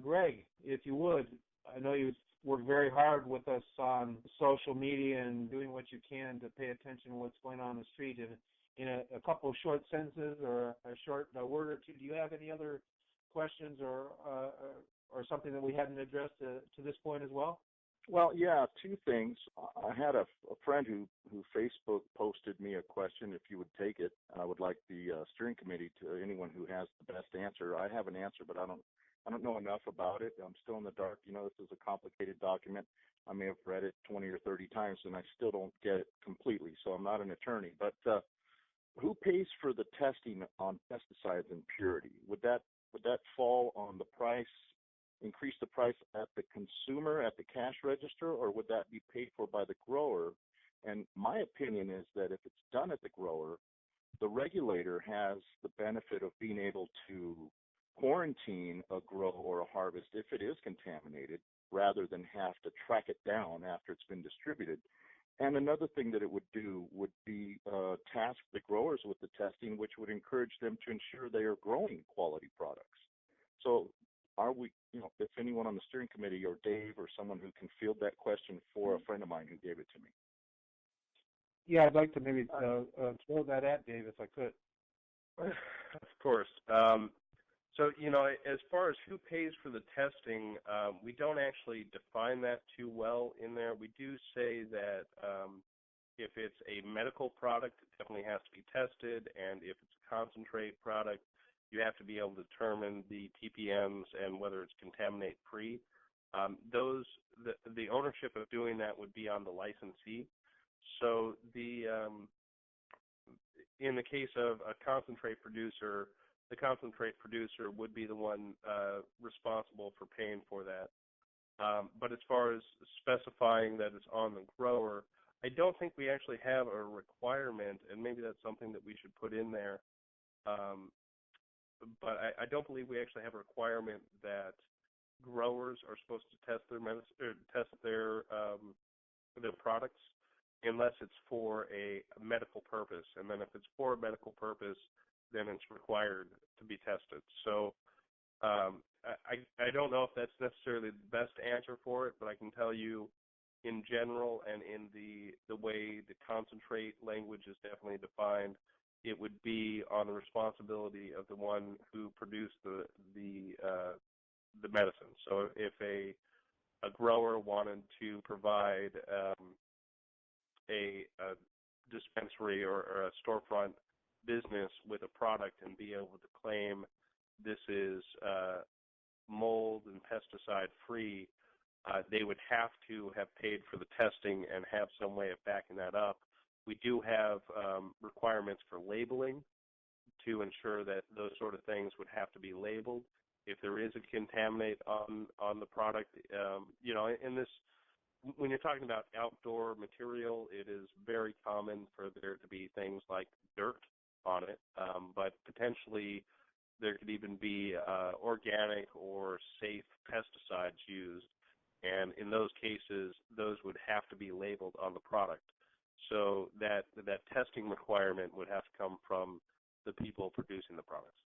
Greg, if you would, I know you work very hard with us on social media and doing what you can to pay attention to what's going on the street. And in a couple of short sentences or a short word or two, do you have any other questions or something that we hadn't addressed to this point as well? Well, yeah, two things. I had a friend who Facebook posted me a question. If you would take it, I would like the steering committee to anyone who has the best answer. I have an answer, but I don't know enough about it. I'm still in the dark. You know, this is a complicated document. I may have read it 20 or 30 times, and I still don't get it completely. So I'm not an attorney. But who pays for the testing on pesticides and purity? Would that fall on the price? Increase the price at the consumer at the cash register, or would that be paid for by the grower? And my opinion is that if it's done at the grower, the regulator has the benefit of being able to quarantine a grow or a harvest if it is contaminated, rather than have to track it down after it's been distributed. And another thing that it would do would be task the growers with the testing, which would encourage them to ensure they are growing quality products. So are we, if anyone on the steering committee or Dave or someone who can field that question for a friend of mine who gave it to me? Yeah, I'd like to maybe throw that at Dave if I could. Of course. So, as far as who pays for the testing, we don't actually define that too well in there. We do say that if it's a medical product, it definitely has to be tested, and if it's a concentrate product, you have to be able to determine the TPMs and whether it's contaminate-free. The ownership of doing that would be on the licensee. So in the case of a concentrate producer, the concentrate producer would be the one responsible for paying for that. But as far as specifying that it's on the grower, I don't think we actually have a requirement, and maybe that's something that we should put in there. But I don't believe we actually have a requirement that growers are supposed to test their their products unless it's for a medical purpose. And then if it's for a medical purpose, then it's required to be tested. So I don't know if that's necessarily the best answer for it, but I can tell you in general and in the way the concentrate language is definitely defined, it would be on the responsibility of the one who produced the medicine. So if a grower wanted to provide a dispensary or a storefront business with a product and be able to claim this is mold and pesticide free, they would have to have paid for the testing and have some way of backing that up. We do have requirements for labeling to ensure that those sort of things would have to be labeled. If there is a contaminant on the product, in this, when you're talking about outdoor material, it is very common for there to be things like dirt on it, but potentially there could even be organic or safe pesticides used, and in those cases, those would have to be labeled on the product. So that testing requirement would have to come from the people producing the products.